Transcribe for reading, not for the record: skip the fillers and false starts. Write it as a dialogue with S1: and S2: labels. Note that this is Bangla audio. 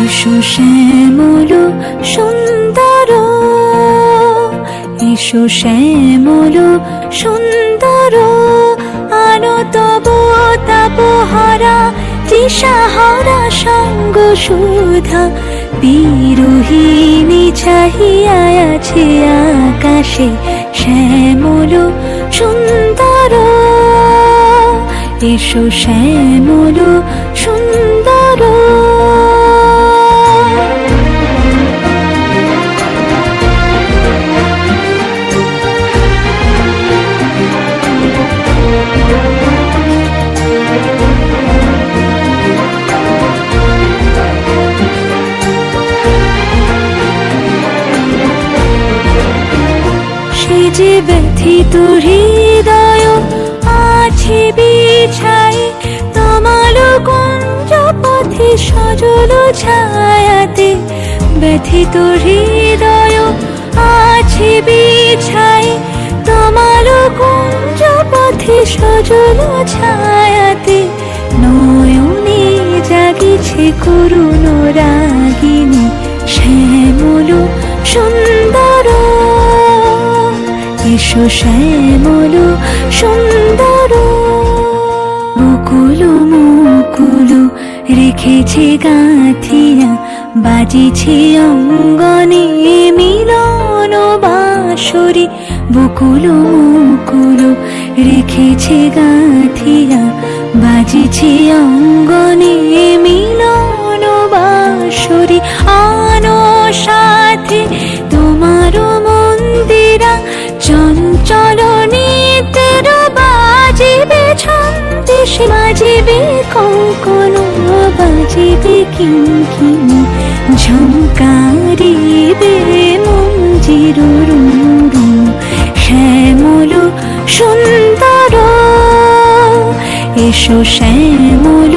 S1: এসো শ্যামল সুন্দর, এসো শ্যামল সুন্দর, আনো তব তাপহারা তৃষাহারা সঙ্গ সুধা। বিরোহিণী চাহিয়া আছে আকাশে শ্যামল সুন্দর, এসো শ্যামল সুন্দর। সে যে ব্যথিত হৃদয় আছে বিছাই, তমাল কুঞ্জ পথে সজল ছায়াতে। ব্যথিত হৃদয় আছে বিছাই, তমাল কুঞ্জ পথে সজল ছায়াতে। নয়নে জাগিছে করুণ রাগিনী শ্যামল সুন্দর, এসো শ্যামল সুন্দর। মুকুল মুকুল রেখেছে গাঁথিয়া, বাজিছে অঙ্গনে মিলন বাঁশরি। বকুল মুকুল রেখেছে গাঁথিয়া, বাজিছে অঙ্গনে মিলন বাঁশরি। আনো সাথে তোমার মন্দিরা, চঞ্চল নিতের বাজিবে ছন্দেশ, বাজিবে কঙ্কণ, বাজিবে কিঙ্কিণী, ঝঙ্কারিবে মঞ্জির রুরু। শ্যামল সুন্দর, এসো শ্যামল